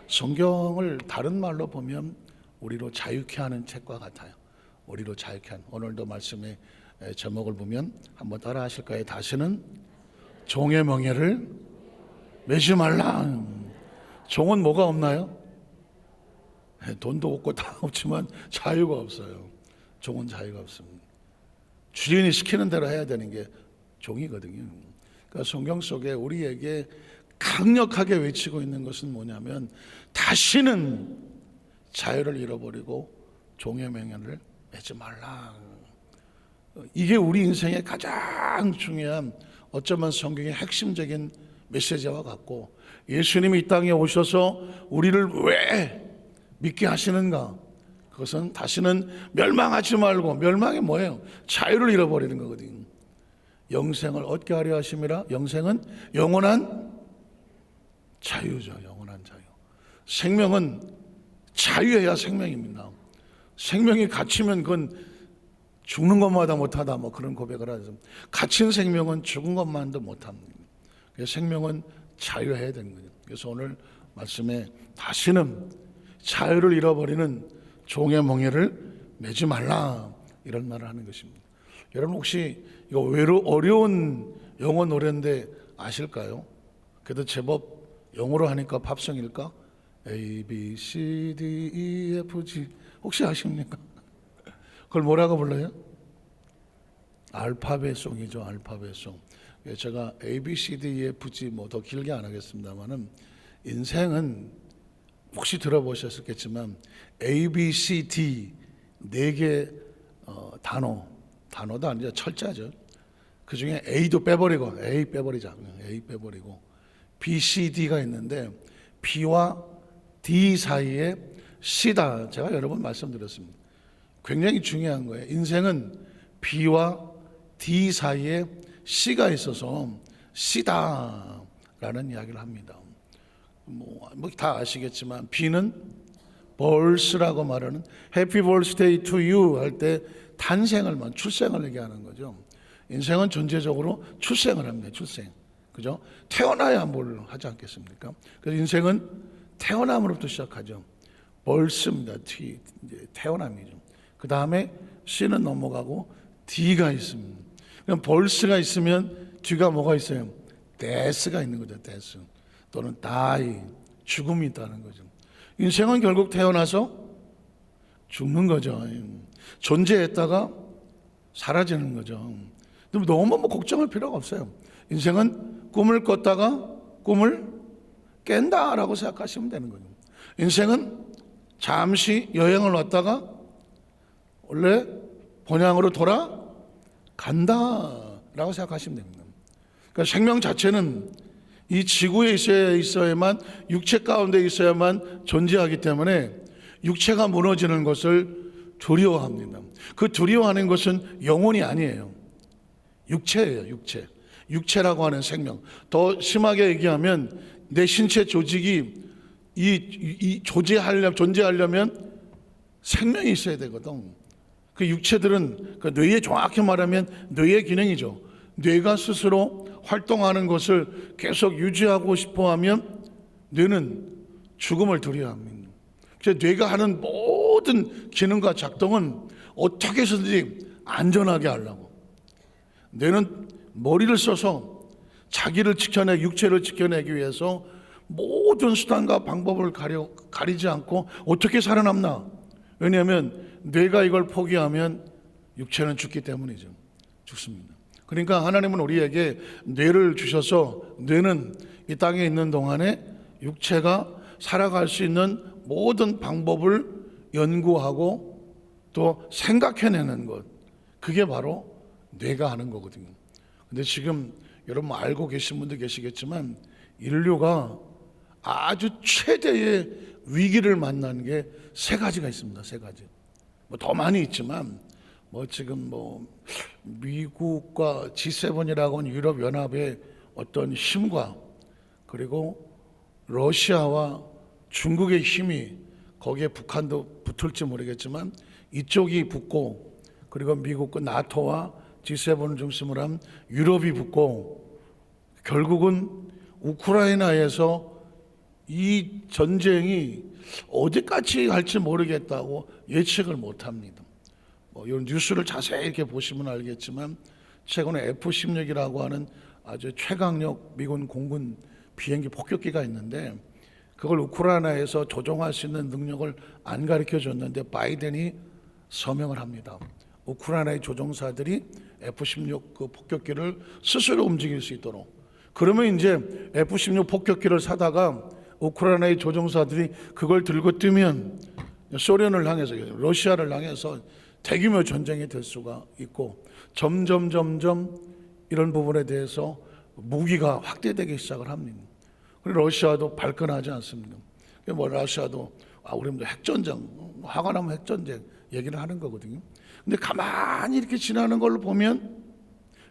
성경을 다른 말로 보면 우리로 자유케 하는 책과 같아요. 우리로 자유케 하는. 오늘도 말씀의 제목을 보면 한번 따라 하실까요? 다시는 종의 멍에를 매지 말라. 종은 뭐가 없나요? 돈도 없고 다 없지만 자유가 없어요. 종은 자유가 없습니다. 주인이 시키는 대로 해야 되는 게 종이거든요. 그러니까 성경 속에 우리에게 강력하게 외치고 있는 것은 뭐냐면 다시는 자유를 잃어버리고 종의 맹연을 매지 말라. 이게 우리 인생의 가장 중요한, 어쩌면 성경의 핵심적인 메시지와 같고, 예수님이 이 땅에 오셔서 우리를 왜 믿게 하시는가? 그것은 다시는 멸망하지 말고, 멸망이 뭐예요? 자유를 잃어버리는 거거든요. 영생을 얻게 하려 하심이라. 영생은 영원한 자유죠. 영원한 자유. 생명은 자유해야 생명입니다. 생명이 갇히면 그건 죽는 것마다 못하다, 뭐 그런 고백을 하죠. 갇힌 생명은 죽은 것만도 못합니다. 그래서 생명은 자유해야 되는 거죠. 그래서 오늘 말씀에 다시는 자유를 잃어버리는 종의 멍에를 매지 말라, 이런 말을 하는 것입니다. 여러분 혹시 이거 어려운 영어 노래인데 아실까요? 그래도 제법 영어로 하니까 팝송일까? A, B, C, D, E, F, G. 혹시 아십니까? 그걸 뭐라고 불러요? 알파벳송이죠. 알파벳송. 제가 A, B, C, D, E, F, G 뭐 더 길게 안 하겠습니다만은, 인생은 혹시 들어보셨겠지만 A, B, C, D 네 개 단어도 아니죠. 철자죠. 그 중에 A도 빼버리고, A 빼버리자. A 빼버리고 B, C, D가 있는데 B와 D 사이에 C다. 제가 여러 번 말씀드렸습니다. 굉장히 중요한 거예요. 인생은 B와 D 사이에 C가 있어서 C다라는 이야기를 합니다. 뭐 다 아시겠지만 B는 birth라고 말하는 Happy birthday to you 할 때 출생을 얘기하는 거죠. 인생은 전체적으로 출생을 합니다. 출생. 그죠? 태어나야 뭘 하지 않겠습니까? 그래서 인생은 태어남으로부터 시작하죠. birth입니다. 이제 태어남이죠. 그 다음에 C는 넘어가고 D가 있습니다. 그럼 birth가 있으면 뒤가 뭐가 있어요? death가 있는 거죠. death. 또는 die, 죽음이 있다는 거죠. 인생은 결국 태어나서 죽는 거죠. 존재했다가 사라지는 거죠. 너무 걱정할 필요가 없어요. 인생은 꿈을 꿨다가 꿈을 깬다라고 생각하시면 되는 거죠. 인생은 잠시 여행을 왔다가 원래 본향으로 돌아간다라고 생각하시면 됩니다. 그러니까 생명 자체는 이 지구에 있어야만, 육체 가운데 있어야만 존재하기 때문에 육체가 무너지는 것을 두려워합니다. 그 두려워하는 것은 영혼이 아니에요. 육체예요. 육체라고 하는 생명. 더 심하게 얘기하면 내 신체 조직이 존재하려면 생명이 있어야 되거든. 그 육체들은 그 뇌에, 정확히 말하면 뇌의 기능이죠. 뇌가 스스로 활동하는 것을 계속 유지하고 싶어 하면 뇌는 죽음을 두려워합니다. 그래서 뇌가 하는 모든 기능과 작동은 어떻게 해서든지 안전하게 하려고. 뇌는 머리를 써서 자기를 육체를 지켜내기 위해서 모든 수단과 방법을 가리지 않고 어떻게 살아남나? 왜냐하면 뇌가 이걸 포기하면 육체는 죽기 때문이죠. 죽습니다. 그러니까 하나님은 우리에게 뇌를 주셔서, 뇌는 이 땅에 있는 동안에 육체가 살아갈 수 있는 모든 방법을 연구하고 또 생각해내는 것, 그게 바로 뇌가 하는 거거든요. 근데 지금 여러분 알고 계신 분도 계시겠지만 인류가 아주 최대의 위기를 만난 게 세 가지가 있습니다. 세 가지. 뭐 더 많이 있지만 지금 미국과 G7이라고 하는 유럽 연합의 어떤 힘과, 그리고 러시아와 중국의 힘이, 거기에 북한도 붙을지 모르겠지만 이쪽이 붙고, 그리고 미국과 나토와 G7을 중심으로 한 유럽이 붙고, 결국은 우크라이나에서 이 전쟁이 어디까지 갈지 모르겠다고 예측을 못합니다. 이런 뉴스를 자세히 이렇게 보시면 알겠지만 최근에 F-16이라고 하는 아주 최강력 미군 공군 비행기 폭격기가 있는데 그걸 우크라이나에서 조종할 수 있는 능력을 안 가르쳐 줬는데 바이든이 서명을 합니다. 우크라이나의 조종사들이 F-16 그 폭격기를 스스로 움직일 수 있도록. 그러면 이제 F-16 폭격기를 사다가 우크라이나의 조종사들이 그걸 들고 뛰면 소련을 향해서, 러시아를 향해서 대규모 전쟁이 될 수가 있고 점점 이런 부분에 대해서 무기가 확대되기 시작을 합니다. 그리고 러시아도 발끈하지 않습니다. 러시아도 우리 핵전쟁, 화가 나면 핵전쟁 얘기를 하는 거거든요. 근데 가만히 이렇게 지나는 걸 보면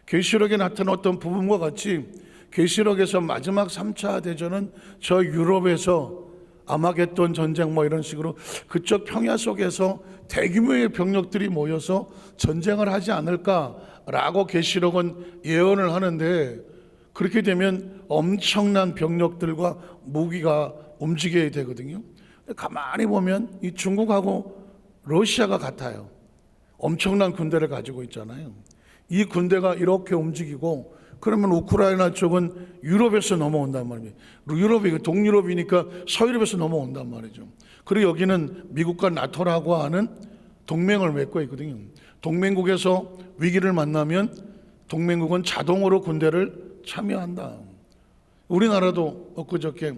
계시록에 나타난 어떤 부분과 같이 계시록에서 마지막 3차 대전은 저 유럽에서 아마겟돈 전쟁 이런 식으로 그쪽 평야 속에서 대규모의 병력들이 모여서 전쟁을 하지 않을까라고 계시록은 예언을 하는데 그렇게 되면 엄청난 병력들과 무기가 움직여야 되거든요. 가만히 보면 이 중국하고 러시아가 같아요. 엄청난 군대를 가지고 있잖아요. 이 군대가 이렇게 움직이고 그러면 우크라이나 쪽은 유럽에서 넘어온단 말이에요. 유럽이 동유럽이니까 서유럽에서 넘어온단 말이죠. 그리고 여기는 미국과 나토라고 하는 동맹을 맺고 있거든요. 동맹국에서 위기를 만나면 동맹국은 자동으로 군대를 참여한다. 우리나라도 엊그저께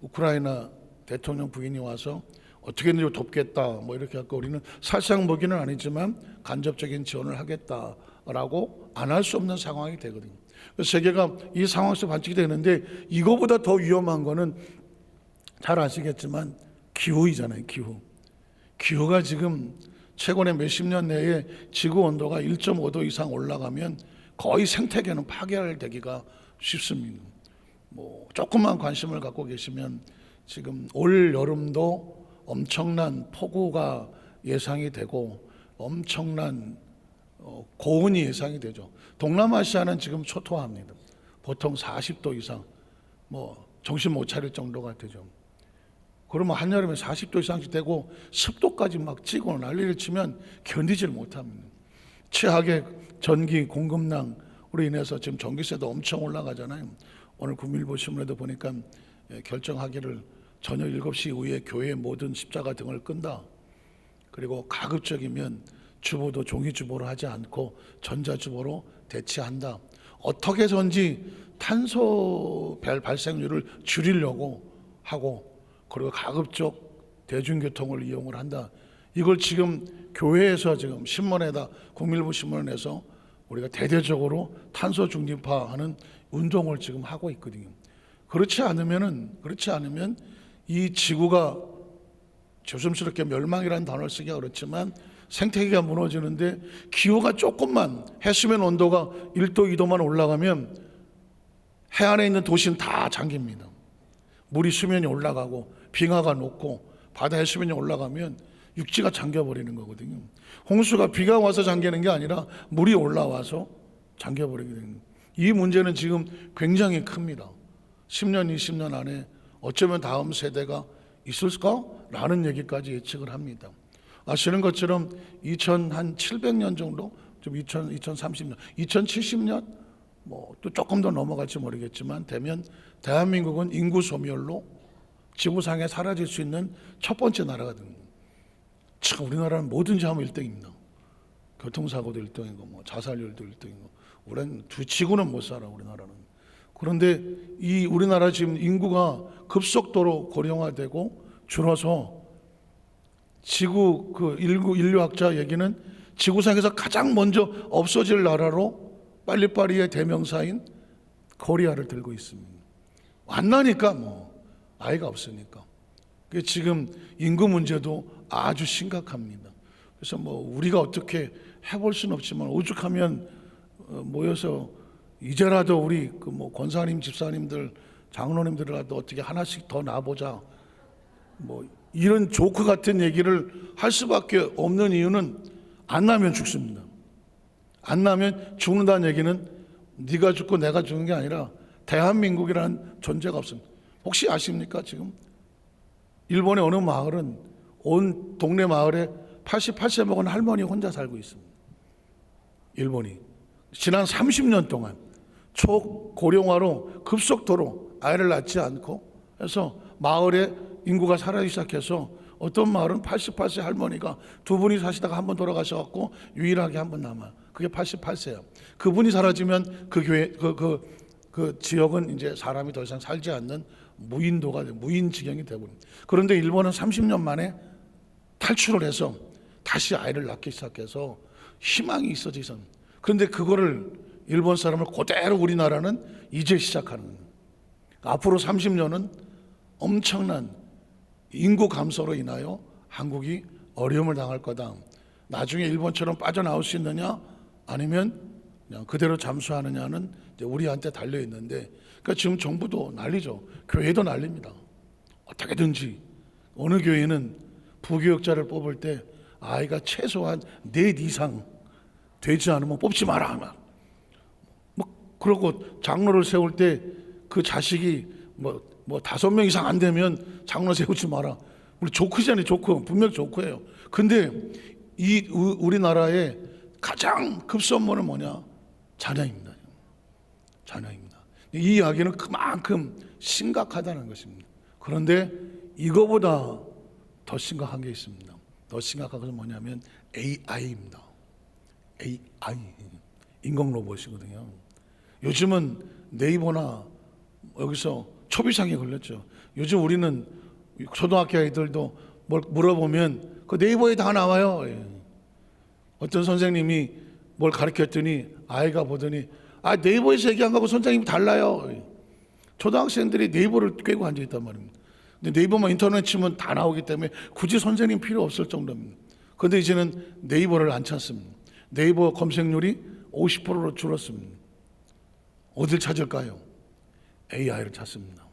우크라이나 대통령 부인이 와서 어떻게든 돕겠다 이렇게 하고 우리는 사실상 무기는 아니지만 간접적인 지원을 하겠다라고 안 할 수 없는 상황이 되거든요. 세계가 이 상황 속에 반칙이 되는데 이거보다 더 위험한 거는 잘 아시겠지만 기후이잖아요. 기후가 지금 최근에 몇십 년 내에 지구 온도가 1.5도 이상 올라가면 거의 생태계는 파괴되기가 쉽습니다. 조금만 관심을 갖고 계시면 지금 올 여름도 엄청난 폭우가 예상이 되고 엄청난 고온이 예상이 되죠. 동남아시아는 지금 초토화합니다. 보통 40도 이상 정신 못 차릴 정도가 되죠. 그러면 한여름에 40도 이상씩 되고 습도까지 막 찌고 난리를 치면 견디질 못합니다. 최악의 전기 공급난으로 인해서 지금 전기세도 엄청 올라가잖아요. 오늘 구밀보 신문에도 보니까 결정하기를 저녁 7시 이후에 교회 모든 십자가 등을 끈다. 그리고 가급적이면 주보도 종이주보로 하지 않고 전자주보로 대체한다. 어떻게 해서든지 탄소 발생률을 줄이려고 하고 그리고 가급적 대중교통을 이용을 한다. 이걸 지금 교회에서 지금 신문에다 국민일보 신문에서 우리가 대대적으로 탄소 중립화하는 운동을 지금 하고 있거든요. 그렇지 않으면 이 지구가 조심스럽게 멸망이라는 단어를 쓰기가 그렇지만 생태계가 무너지는데 기후가 조금만 해수면 온도가 1도 2도만 올라가면 해안에 있는 도시는 다 잠깁니다. 물이 수면이 올라가고 빙하가 녹고 바다 해수면이 올라가면 육지가 잠겨버리는 거거든요. 홍수가 비가 와서 잠기는 게 아니라 물이 올라와서 잠겨버리게 되는 거예요. 이 문제는 지금 굉장히 큽니다. 10년, 20년 안에 어쩌면 다음 세대가 있을까? 라는 얘기까지 예측을 합니다. 아시는 것처럼 2700년 정도, 좀 2030년, 2070년, 또 조금 더 넘어갈지 모르겠지만 되면 대한민국은 인구 소멸로 지구상에 사라질 수 있는 첫 번째 나라가 됩니다. 참 우리나라는 뭐든지 하면 1등입니다. 교통사고도 1등이고 자살률도 1등이고 우리는 지구는 못 살아 우리나라는. 그런데 이 우리나라 지금 인구가 급속도로 고령화되고 줄어서 지구 인류학자 얘기는 지구상에서 가장 먼저 없어질 나라로 빨리빨리의 대명사인 코리아를 들고 있습니다. 만나니까 아이가 없으니까. 지금 인구 문제도 아주 심각합니다. 그래서 우리가 어떻게 해볼 수는 없지만 오죽하면 모여서 이제라도 우리 권사님, 집사님들, 장로님들이라도 어떻게 하나씩 더 나보자. 이런 조크 같은 얘기를 할 수밖에 없는 이유는 안 나면 죽습니다. 안 나면 죽는다는 얘기는 네가 죽고 내가 죽는 게 아니라 대한민국이라는 존재가 없습니다. 혹시 아십니까? 지금 일본의 어느 마을은 온 동네 마을에 88세 먹은 할머니 혼자 살고 있습니다. 일본이 지난 30년 동안 초고령화로 급속도로 아이를 낳지 않고 해서 마을에 인구가 사라지기 시작해서 어떤 마을은 88세 할머니가 두 분이 사시다가 한 번 돌아가셔갖고 유일하게 한 번 남아요. 그게 88세예요. 그분이 사라지면 그 교회 그 지역은 이제 사람이 더 이상 살지 않는 무인도가 무인 지경이 되버립니다. 그런데 일본은 30년 만에 탈출을 해서 다시 아이를 낳기 시작해서 희망이 있어지선. 그런데 그거를 일본 사람을 그대로 우리나라는 이제 시작하는 거예요. 앞으로 30년은 엄청난 인구 감소로 인하여 한국이 어려움을 당할 거다. 나중에 일본처럼 빠져나올 수 있느냐 아니면 그냥 그대로 잠수하느냐는 이제 우리한테 달려 있는데, 그러니까 지금 정부도 난리죠. 교회도 난립니다. 어떻게든지 어느 교회는 부교육자를 뽑을 때 아이가 최소한 4 이상 되지 않으면 뽑지 마라. 뭐 그러고 장로를 세울 때 그 자식이 뭐 5명 이상 안 되면 장로 세우지 마라. 우리 조크잖아요. 조크. 분명 조크예요. 근데 이 우리나라의 가장 급선무는 뭐냐? 자녀입니다. 자녀입니다. 이 이야기는 그만큼 심각하다는 것입니다. 그런데 이거보다 더 심각한 게 있습니다. 더 심각한 것은 뭐냐면 AI입니다. AI, 인공 로봇이거든요. 요즘은 네이버나 여기서 초비상에 걸렸죠. 요즘 우리는 초등학교 아이들도 뭘 물어보면 그 네이버에 다 나와요. 어떤 선생님이 뭘 가르쳤더니 아이가 보더니 네이버에서 얘기한 거하고 선생님이 달라요. 초등학생들이 네이버를 꿰고 앉아있단 말입니다. 근데 네이버만 인터넷 치면 다 나오기 때문에 굳이 선생님 필요 없을 정도입니다. 그런데 이제는 네이버를 안 찾습니다. 네이버 검색률이 50%로 줄었습니다. 어딜 찾을까요? AI를 찾습니다.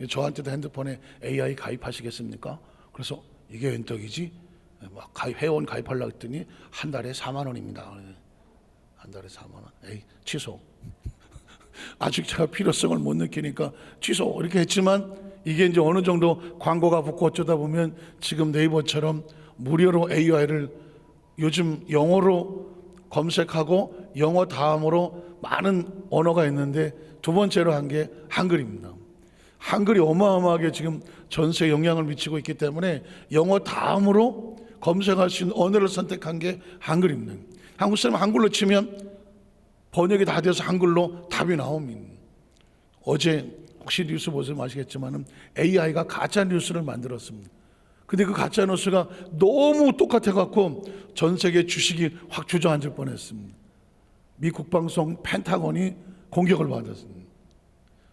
저한테도 핸드폰에 AI 가입하시겠습니까? 그래서 이게 웬 떡이지? 회원 가입하려고 했더니 한 달에 4만 원입니다. 한 달에 4만 원. 에이, 취소. 아직 제가 필요성을 못 느끼니까 취소 이렇게 했지만 이게 이제 어느 정도 광고가 붙고 어쩌다 보면 지금 네이버처럼 무료로 AI를 요즘 영어로 검색하고 영어 다음으로 많은 언어가 있는데 두 번째로 한 게 한글입니다. 한글이 어마어마하게 지금 전세에 영향을 미치고 있기 때문에 영어 다음으로 검색할 수 있는 언어를 선택한 게 한글입니다. 한국 사람 한글로 치면 번역이 다 돼서 한글로 답이 나옵니다. 어제 혹시 뉴스 보시면 아시겠지만 AI가 가짜 뉴스를 만들었습니다. 근데 그 가짜 뉴스가 너무 똑같아갖고 전 세계 주식이 확 주저앉을 뻔했습니다. 미 국방성 펜타곤이 공격을 받았습니다.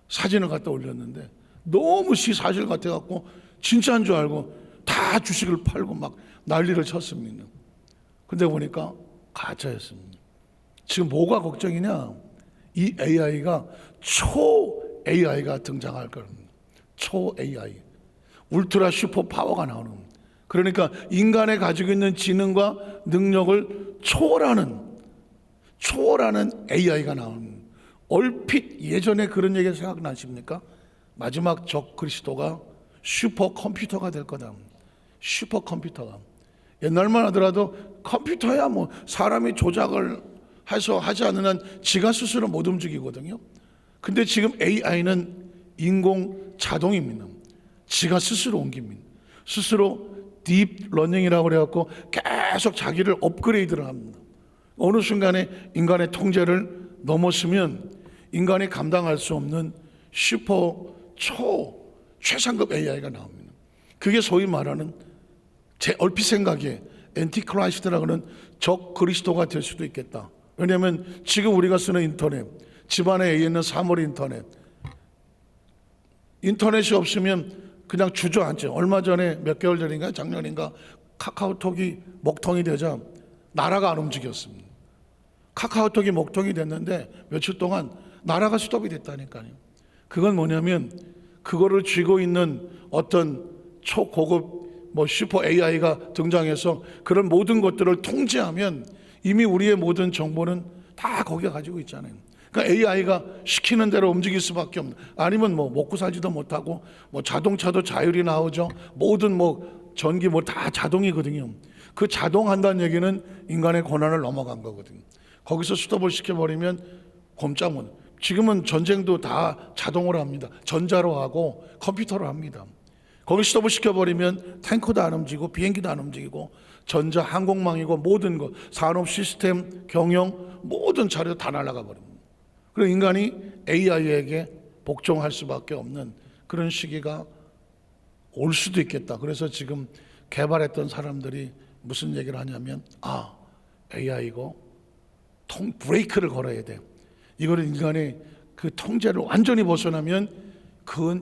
사진을 갖다 올렸는데 너무 사실 같아갖고 진짜인 줄 알고 다 주식을 팔고 막 난리를 쳤습니다. 근데 보니까 가짜였습니다. 지금 뭐가 걱정이냐? 이 AI가 초 AI가 등장할 겁니다. 초 AI, 울트라 슈퍼 파워가 나오는 겁니다. 그러니까 인간의 가지고 있는 지능과 능력을 초월하는 AI가 나옵니다. 얼핏 예전에 그런 얘기 생각나십니까? 마지막 적 그리스도가 슈퍼컴퓨터가 될 거다. 슈퍼컴퓨터가. 옛날만 하더라도 컴퓨터야 뭐 사람이 조작을 해서 하지 않는 한 지가 스스로 못 움직이거든요. 근데 지금 AI는 인공 자동입니다. 지가 스스로 옮깁니다. 스스로 딥 러닝이라고 그래갖고 계속 자기를 업그레이드를 합니다. 어느 순간에 인간의 통제를 넘었으면 인간이 감당할 수 없는 슈퍼 최상급 AI가 나옵니다. 그게 소위 말하는 제 얼핏 생각에 엔티크라이스트라고 하는 적 그리스도가 될 수도 있겠다. 왜냐하면 지금 우리가 쓰는 인터넷, 집안에 있는 사물 인터넷이 없으면 그냥 주저앉죠. 얼마 전에 몇 개월 전인가 작년인가 카카오톡이 먹통이 되자 나라가 안 움직였습니다. 카카오톡이 먹통이 됐는데 며칠 동안 나라가 스톱이 됐다니까요. 그건 뭐냐면 그거를 쥐고 있는 어떤 초고급 슈퍼 AI가 등장해서 그런 모든 것들을 통제하면 이미 우리의 모든 정보는 다 거기가 가지고 있잖아요. 그러니까 AI가 시키는 대로 움직일 수밖에 없는, 아니면 뭐 먹고 살지도 못하고, 뭐 자동차도 자율이 나오죠. 모든 뭐 전기 뭐 다 자동이거든요. 그 자동한다는 얘기는 인간의 권한을 넘어간 거거든요. 거기서 스톱을 시켜버리면 꼼짝 못. 지금은 전쟁도 다 자동으로 합니다. 전자로 하고 컴퓨터로 합니다. 거기 스톱을 시켜버리면 탱커도 안 움직이고 비행기도 안 움직이고 전자 항공망이고 모든 것, 산업 시스템, 경영 모든 자료 다 날아가 버립니다. 그리고 인간이 AI에게 복종할 수밖에 없는 그런 시기가 올 수도 있겠다. 그래서 지금 개발했던 사람들이 무슨 얘기를 하냐면, AI고 브레이크를 걸어야 돼. 이거를 인간의 그 통제를 완전히 벗어나면 그건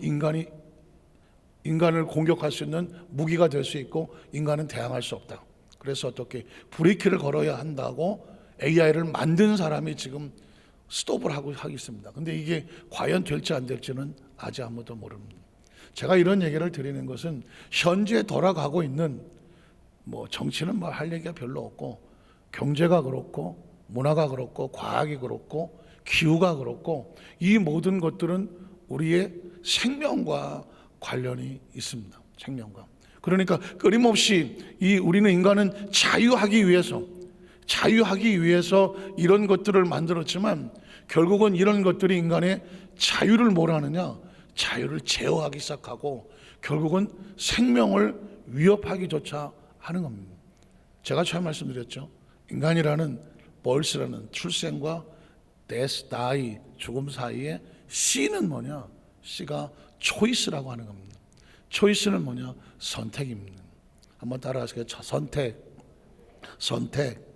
인간을 공격할 수 있는 무기가 될 수 있고 인간은 대항할 수 없다. 그래서 어떻게 브레이크를 걸어야 한다고 AI를 만든 사람이 지금 스톱을 하고 있습니다. 근데 이게 과연 될지 안 될지는 아직 아무도 모릅니다. 제가 이런 얘기를 드리는 것은 현재 돌아가고 있는 뭐 정치는 뭐 할 얘기가 별로 없고, 경제가 그렇고 문화가 그렇고 과학이 그렇고 기후가 그렇고 이 모든 것들은 우리의 생명과 관련이 있습니다. 생명과. 그러니까 끊임없이 우리는 인간은 자유하기 위해서 이런 것들을 만들었지만 결국은 이런 것들이 인간의 자유를 뭘 하느냐? 자유를 제어하기 시작하고 결국은 생명을 위협하기조차 하는 겁니다. 제가 처음 말씀드렸죠. 인간이라는 벌스라는 출생과 death, die, 죽음 사이에 C는 뭐냐? C가 초이스라고 하는 겁니다. 초이스는 뭐냐? 선택입니다. 한번 따라하시겠어요? 선택.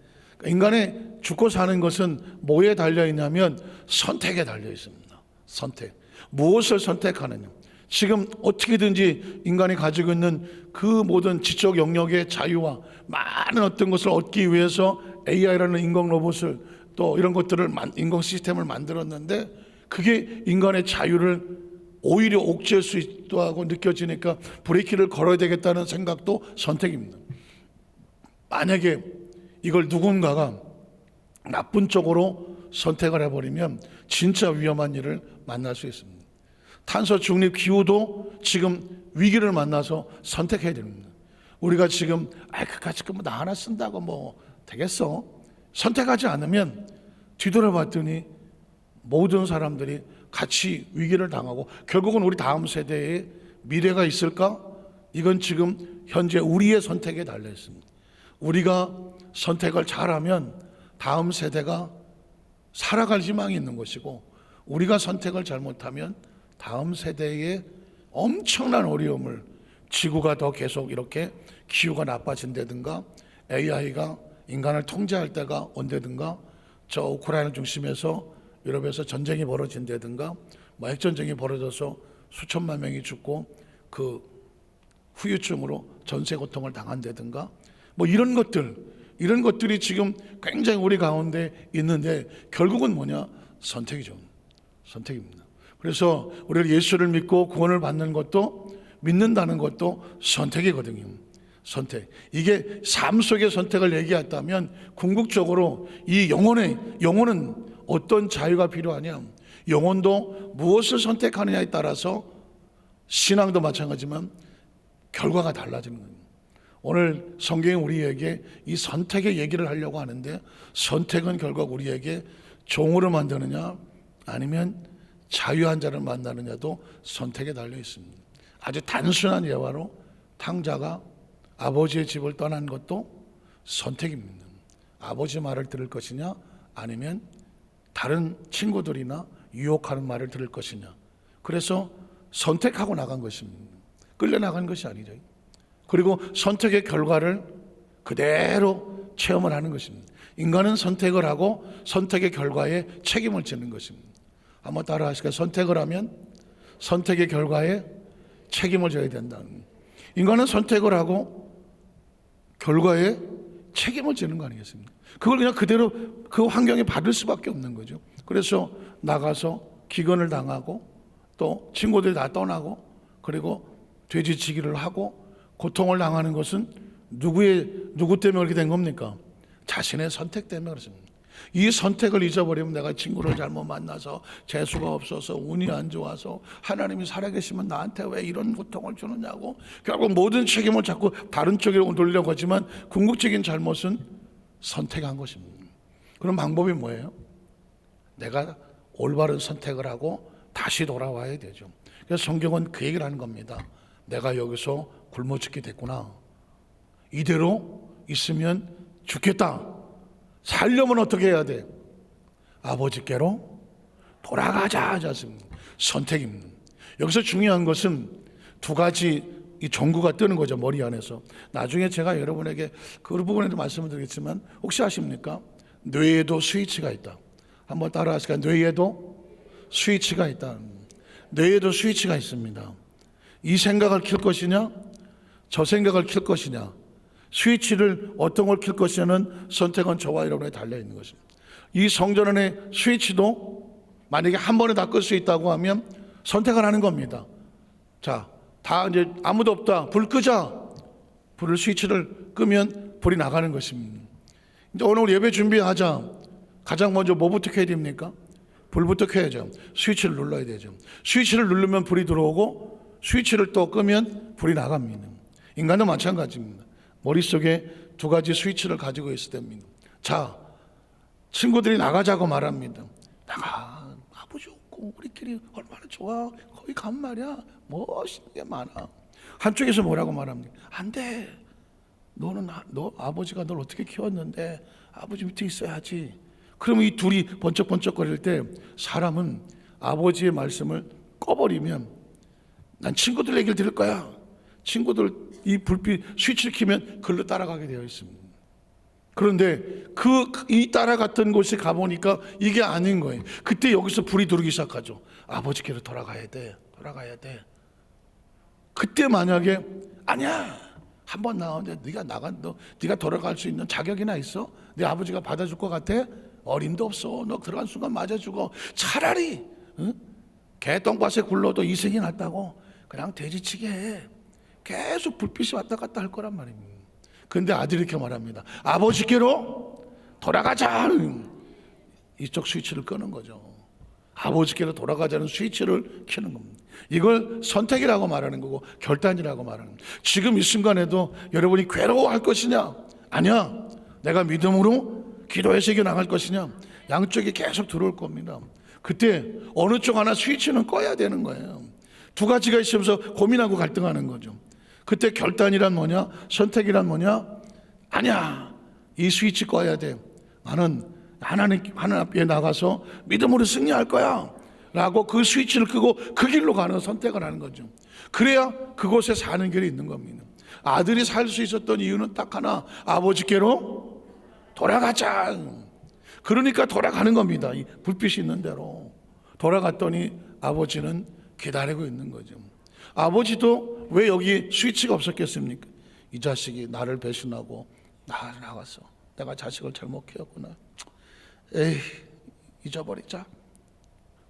인간의 죽고 사는 것은 뭐에 달려 있냐면 선택에 달려 있습니다. 선택. 무엇을 선택하느냐. 지금 어떻게든지 인간이 가지고 있는 그 모든 지적 영역의 자유와 많은 어떤 것을 얻기 위해서 AI라는 인공 로봇을 또 이런 것들을 인공 시스템을 만들었는데 그게 인간의 자유를 오히려 옥죄할 수 있다고 느껴지니까 브레이크를 걸어야 되겠다는 생각도 선택입니다. 만약에 이걸 누군가가 나쁜 쪽으로 선택을 해버리면 진짜 위험한 일을 만날 수 있습니다. 탄소 중립 기후도 지금 위기를 만나서 선택해야 됩니다. 우리가 지금 그까짓 거 나 하나 쓴다고 뭐 되겠어? 선택하지 않으면 뒤돌아봤더니 모든 사람들이 같이 위기를 당하고 결국은 우리 다음 세대의 미래가 있을까? 이건 지금 현재 우리의 선택에 달려 있습니다. 우리가 선택을 잘하면 다음 세대가 살아갈 희망이 있는 것이고, 우리가 선택을 잘못하면 다음 세대의 엄청난 어려움을, 지구가 더 계속 이렇게 기후가 나빠진다든가 AI가 인간을 통제할 때가 온다든가 저 우크라이나 중심에서 유럽에서 전쟁이 벌어진다든가 뭐 핵전쟁이 벌어져서 수천만 명이 죽고 그 후유증으로 전세 고통을 당한다든가 뭐 이런 것들이 지금 굉장히 우리 가운데 있는데 결국은 뭐냐? 선택이죠. 선택입니다. 그래서 우리가 예수를 믿고 구원을 받는 것도, 믿는다는 것도 선택이거든요. 선택. 이게 삶 속의 선택을 얘기했다면 궁극적으로 이 영혼은 어떤 자유가 필요하냐? 영혼도 무엇을 선택하느냐에 따라서 신앙도 마찬가지지만 결과가 달라지는 거예요. 오늘 성경이 우리에게 이 선택의 얘기를 하려고 하는데, 선택은 결국 우리에게 종으로 만드느냐 아니면 자유한 자를 만나느냐도 선택에 달려 있습니다. 아주 단순한 예화로 탕자가 아버지의 집을 떠난 것도 선택입니다. 아버지 말을 들을 것이냐 아니면 다른 친구들이나 유혹하는 말을 들을 것이냐. 그래서 선택하고 나간 것입니다. 끌려나간 것이 아니죠. 그리고 선택의 결과를 그대로 체험을 하는 것입니다. 인간은 선택을 하고 선택의 결과에 책임을 지는 것입니다. 한번 따라 하실까요? 선택을 하면 선택의 결과에 책임을 져야 된다는. 인간은 선택을 하고 결과에 책임을 지는 거 아니겠습니까? 그걸 그냥 그대로 그 환경에 받을 수밖에 없는 거죠. 그래서 나가서 기근을 당하고 또 친구들이 다 떠나고 그리고 돼지치기를 하고 고통을 당하는 것은 누구 때문에 그렇게 된 겁니까? 자신의 선택 때문에 그렇습니다. 이 선택을 잊어버리면 내가 친구를 잘못 만나서 재수가 없어서 운이 안 좋아서 하나님이 살아계시면 나한테 왜 이런 고통을 주느냐고 결국 모든 책임을 자꾸 다른 쪽으로 돌리려고 하지만 궁극적인 잘못은 선택한 것입니다. 그럼 방법이 뭐예요? 내가 올바른 선택을 하고 다시 돌아와야 되죠. 그래서 성경은 그 얘기를 하는 겁니다. 내가 여기서 굶어 죽게 됐구나. 이대로 있으면 죽겠다. 살려면 어떻게 해야 돼? 아버지께로 돌아가자 하셨습니다. 선택입니다. 여기서 중요한 것은 두 가지 이 종구가 뜨는 거죠. 머리 안에서. 나중에 제가 여러분에게 그 부분에도 말씀을 드리겠지만 혹시 아십니까? 뇌에도 스위치가 있다. 한번 따라 하실까요? 뇌에도 스위치가 있다. 뇌에도 스위치가 있습니다. 이 생각을 킬 것이냐 저 생각을 킬 것이냐, 스위치를 어떤 걸 킬 것이냐는 선택은 저와 여러분에 달려 있는 것입니다. 이 성전 안의 스위치도 만약에 한 번에 다 끌 수 있다고 하면 선택을 하는 겁니다. 자, 다 이제 아무도 없다. 불 끄자. 불을 스위치를 끄면 불이 나가는 것입니다. 이제 오늘 예배 준비하자. 가장 먼저 뭐부터 켜야 됩니까? 불부터 켜야죠. 스위치를 눌러야 되죠. 스위치를 누르면 불이 들어오고 스위치를 또 끄면 불이 나갑니다. 인간도 마찬가지입니다. 머릿속에 두 가지 스위치를 가지고 있을 때입니다. 자, 친구들이 나가자고 말합니다. 나가. 아버지 없고 우리끼리 얼마나 좋아. 거기 가면 말이야. 멋있는 게 많아. 한쪽에서 뭐라고 말합니까? 안 돼. 너 아버지가 널 어떻게 키웠는데 아버지 밑에 있어야지. 그러면 이 둘이 번쩍번쩍거릴 때 사람은 아버지의 말씀을 꺼버리면 난 친구들 얘기를 들을 거야. 친구들 이 불빛 스위치를 켜면 글로 따라가게 되어 있습니다. 그런데 이 따라갔던 곳에 가보니까 이게 아닌 거예요. 그때 여기서 불이 들어오기 시작하죠. 아버지께로 돌아가야 돼. 그때 만약에 아니야. 한번 나오는데 네가 돌아갈 수 있는 자격이나 있어? 네 아버지가 받아줄 것 같아? 어림도 없어. 너 들어간 순간 맞아 죽어. 차라리 개똥밭에 굴러도 이승이 낫다고 그냥 돼지치게 해. 계속 불빛이 왔다 갔다 할 거란 말입니다. 그런데 아들이 이렇게 말합니다. 아버지께로 돌아가자. 이쪽 스위치를 끄는 거죠. 아버지께로 돌아가자는 스위치를 켜는 겁니다. 이걸 선택이라고 말하는 거고 결단이라고 말하는 겁니다. 지금 이 순간에도 여러분이 괴로워할 것이냐? 아니야. 내가 믿음으로 기도해서 이겨나갈 것이냐? 양쪽이 계속 들어올 겁니다. 그때 어느 쪽 하나 스위치는 꺼야 되는 거예요. 두 가지가 있으면서 고민하고 갈등하는 거죠. 그때 결단이란 뭐냐? 선택이란 뭐냐? 아니야. 이 스위치 꺼야 돼. 나는 하나님 앞에 나가서 믿음으로 승리할 거야 라고 그 스위치를 끄고 그 길로 가는 선택을 하는 거죠. 그래야 그곳에 사는 길이 있는 겁니다. 아들이 살 수 있었던 이유는 딱 하나, 아버지께로 돌아가자. 그러니까 돌아가는 겁니다. 이 불빛이 있는 대로 돌아갔더니 아버지는 기다리고 있는 거죠. 아버지도 왜 여기 스위치가 없었겠습니까? 이 자식이 나를 배신하고 나를 나갔어. 내가 자식을 잘못 키웠구나. 에이, 잊어버리자.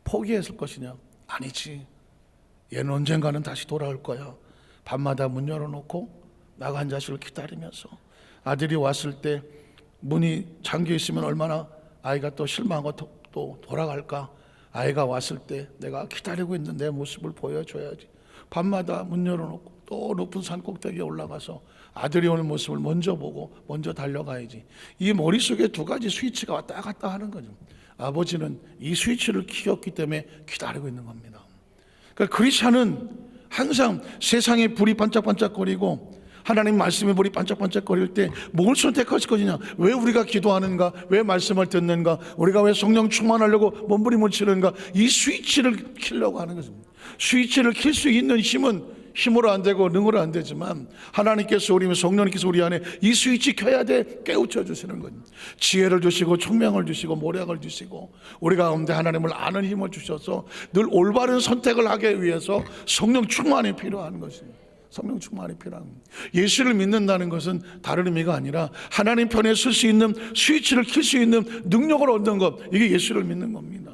포기했을 것이냐? 아니지. 얘는 언젠가는 다시 돌아올 거야. 밤마다 문 열어놓고 나간 자식을 기다리면서 아들이 왔을 때 문이 잠겨 있으면 얼마나 아이가 또 실망하고 또 돌아갈까. 아이가 왔을 때 내가 기다리고 있는 내 모습을 보여줘야지. 밤마다 문 열어놓고 또 높은 산 꼭대기에 올라가서 아들이 오는 모습을 먼저 보고 먼저 달려가야지. 이 머릿속에 두 가지 스위치가 왔다 갔다 하는 거죠. 아버지는 이 스위치를 켜었기 때문에 기다리고 있는 겁니다. 그러니까 크리스찬은 항상 세상에 불이 반짝반짝거리고 하나님 말씀의 불이 반짝반짝거릴 때 뭘 선택하실 것이냐? 왜 우리가 기도하는가? 왜 말씀을 듣는가? 우리가 왜 성령 충만하려고 몸부림을 치는가? 이 스위치를 켜려고 하는 것입니다. 스위치를 켤 수 있는 힘은 힘으로 안 되고 능으로 안 되지만 하나님께서 성령님께서 우리 안에 이 스위치 켜야 돼 깨우쳐 주시는 거예요. 지혜를 주시고 총명을 주시고 모략을 주시고 우리 가운데 하나님을 아는 힘을 주셔서 늘 올바른 선택을 하기 위해서 성령 충만이 필요한 것입니다. 성령 충만이 필요한 겁니다. 예수를 믿는다는 것은 다른 의미가 아니라 하나님 편에 설 수 있는 스위치를 켤 수 있는 능력을 얻는 것, 이게 예수를 믿는 겁니다.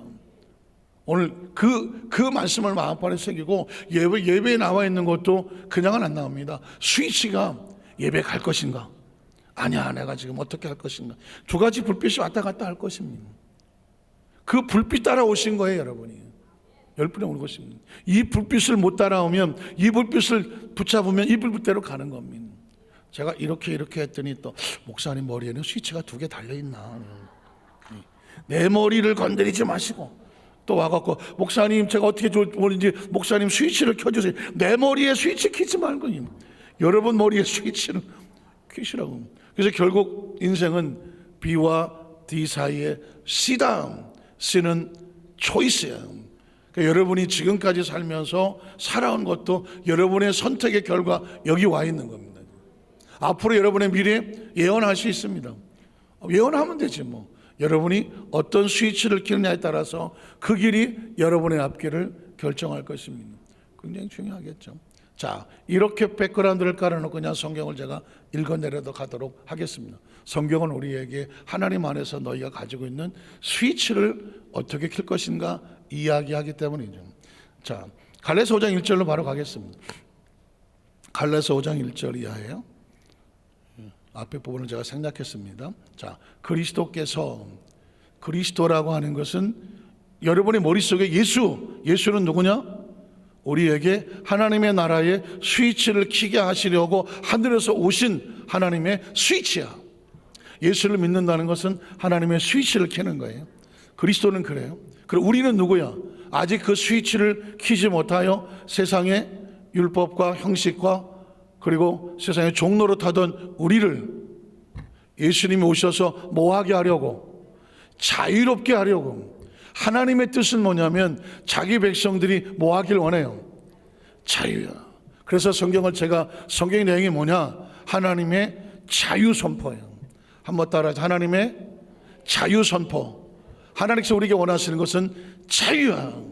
오늘 그 말씀을 마음판에 새기고 예배에 나와 있는 것도 그냥은 안 나옵니다. 스위치가 예배 갈 것인가 아니야, 내가 지금 어떻게 할 것인가. 두 가지 불빛이 왔다 갔다 할 것입니다. 그 불빛 따라오신 거예요, 여러분이. 10분에 오는 것입니다. 이 불빛을 못 따라오면, 이 불빛을 붙잡으면 이 불빛대로 가는 겁니다. 제가 이렇게 했더니 또 목사님 머리에는 스위치가 2개 달려있나. 내 머리를 건드리지 마시고 또 와갖고 목사님 제가 어떻게 좋은지 목사님 스위치를 켜주세요. 내 머리에 스위치 켜지 말고 여러분 머리에 스위치를 켜시라고. 그래서 결국 인생은 B와 D 사이에 C다. C는 초이스예요. 그러니까 여러분이 지금까지 살면서 살아온 것도 여러분의 선택의 결과 여기 와 있는 겁니다. 앞으로 여러분의 미래 예언할 수 있습니다. 예언하면 되지 뭐. 여러분이 어떤 스위치를 켜느냐에 따라서 그 길이 여러분의 앞길을 결정할 것입니다. 굉장히 중요하겠죠. 자, 이렇게 백그라운드를 깔아놓고 그냥 성경을 제가 읽어내려도 가도록 하겠습니다. 성경은 우리에게 하나님 안에서 너희가 가지고 있는 스위치를 어떻게 켤 것인가 이야기하기 때문이죠. 자, 갈라디아서 5장 1절로 바로 가겠습니다. 갈라디아서 5장 1절 이하예요. 앞에 부분을 제가 생략했습니다. 자, 그리스도라고 하는 것은 여러분의 머릿속에 예수는 누구냐? 우리에게 하나님의 나라의 스위치를 켜게 하시려고 하늘에서 오신 하나님의 스위치야. 예수를 믿는다는 것은 하나님의 스위치를 켜는 거예요. 그리스도는 그래요. 그리고 우리는 누구야? 아직 그 스위치를 켜지 못하여 세상의 율법과 형식과 그리고 세상의 종로로 타던 우리를 예수님이 오셔서 뭐하게 하려고? 자유롭게 하려고. 하나님의 뜻은 뭐냐면 자기 백성들이 뭐하길 원해요? 자유야. 그래서 성경의 내용이 뭐냐? 하나님의 자유 선포예요. 한번 따라하자. 하나님의 자유 선포. 하나님께서 우리에게 원하시는 것은 자유야.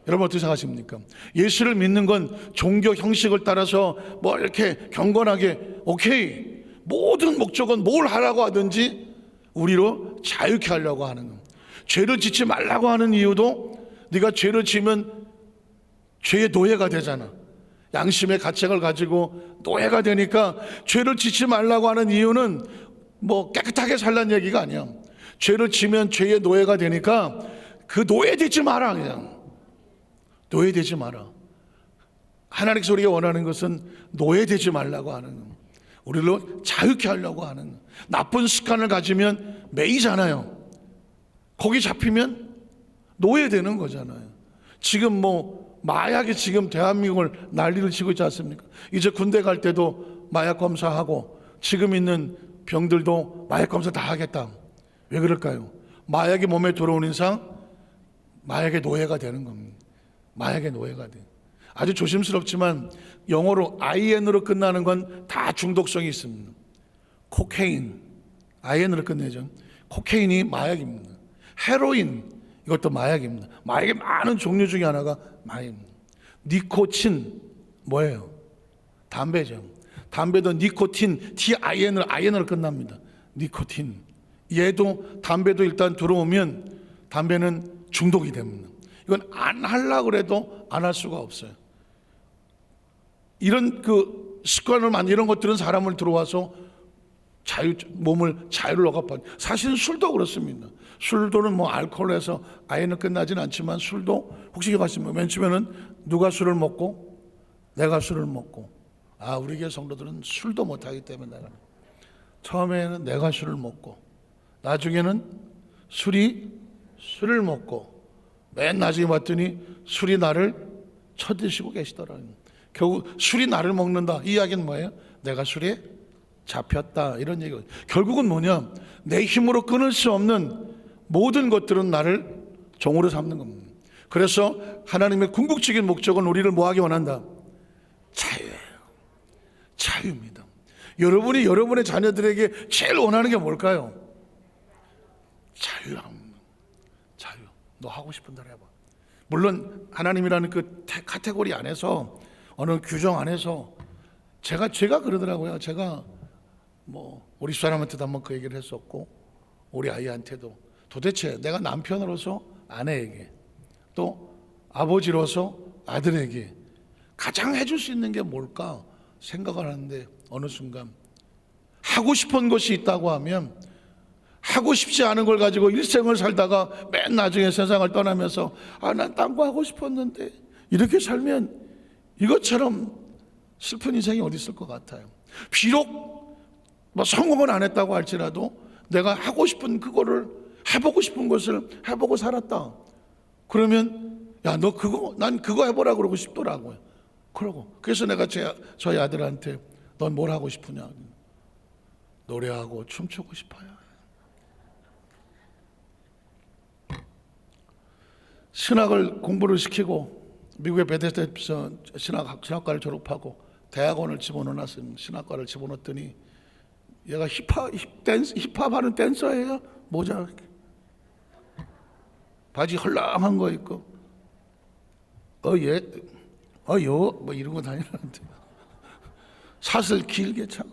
여러분 어떻게 생각하십니까? 예수를 믿는 건 종교 형식을 따라서 뭐 이렇게 경건하게 오케이, 모든 목적은 뭘 하라고 하든지 우리로 자유케 하려고 하는 것. 죄를 짓지 말라고 하는 이유도 네가 죄를 지면 죄의 노예가 되잖아. 양심의 가책을 가지고 노예가 되니까 죄를 짓지 말라고 하는 이유는 뭐 깨끗하게 살라는 얘기가 아니야. 죄를 지면 죄의 노예가 되니까 그 노예되지 마라. 그냥 노예되지 마라. 하나님께서 우리가 원하는 것은 노예되지 말라고 하는, 우리로 자유케 하려고 하는. 나쁜 습관을 가지면 매이잖아요. 거기 잡히면 노예되는 거잖아요. 지금 뭐 마약이 지금 대한민국을 난리를 치고 있지 않습니까? 이제 군대 갈 때도 마약 검사하고 지금 있는 병들도 마약 검사 다 하겠다. 왜 그럴까요? 마약이 몸에 들어오는 이상 마약의 노예가 되는 겁니다. 마약의 노예가 돼. 아주 조심스럽지만 영어로 IN으로 끝나는 건 다 중독성이 있습니다. 코케인, IN으로 끝내죠. 코케인이 마약입니다. 헤로인, 이것도 마약입니다. 마약의 많은 종류 중에 하나가 마약입니다. 니코틴, 뭐예요? 담배죠. 담배도 니코틴, IN으로 끝납니다. 니코틴. 얘도 담배도 일단 들어오면 담배는 중독이 됩니다. 이건 안 하려고 해도 안 할 수가 없어요. 이런 그 습관을 이런 것들은 사람을 들어와서 몸을 자유를 억압하는. 사실은 술도 그렇습니다. 술도는 뭐 알코올에서 아예는 끝나지는 않지만 술도 혹시 봤습니까? 맨 처음에는 누가 술을 먹고? 내가 술을 먹고. 우리 교회 성도들은 술도 못하기 때문에 처음에는 내가 술을 먹고 나중에는 술을 먹고 맨 나중에 봤더니 술이 나를 쳐드시고 계시더라고요. 결국 술이 나를 먹는다. 이 이야기는 뭐예요? 내가 술에 잡혔다. 이런 얘기가. 결국은 뭐냐? 내 힘으로 끊을 수 없는 모든 것들은 나를 종으로 삼는 겁니다. 그래서 하나님의 궁극적인 목적은 우리를 뭐하기 원한다? 자유예요. 자유입니다. 여러분이 여러분의 자녀들에게 제일 원하는 게 뭘까요? 자유야. 자유. 너 하고 싶은 대로 해봐. 물론 하나님이라는 그 카테고리 안에서 어느 규정 안에서 제가 그러더라고요. 제가 뭐 우리 집사람한테도 한번 그 얘기를 했었고 우리 아이한테도 도대체 내가 남편으로서 아내에게 또 아버지로서 아들에게 가장 해줄 수 있는 게 뭘까 생각을 하는데 어느 순간 하고 싶은 것이 있다고 하면 하고 싶지 않은 걸 가지고 일생을 살다가 맨 나중에 세상을 떠나면서 난 딴 거 하고 싶었는데 이렇게 살면 이것처럼 슬픈 인생이 어디 있을 것 같아요. 비록 뭐 성공은 안 했다고 할지라도 내가 하고 싶은 그거를 해보고 싶은 것을 해보고 살았다. 그러면 야, 너 그거 난 그거 해보라 그러고 싶더라고요. 그러고 그래서 내가 저희 아들한테 넌 뭘 하고 싶으냐? 노래하고 춤추고 싶어요. 신학을 공부를 시키고 미국의 베데스다에서 신학과를 졸업하고 대학원을 집어넣었어요. 신학과를 집어넣었더니 얘가 힙합하는 댄서예요. 모자 바지 헐렁한 거 입고 뭐 이런 거 다니는데 사슬 길게 차고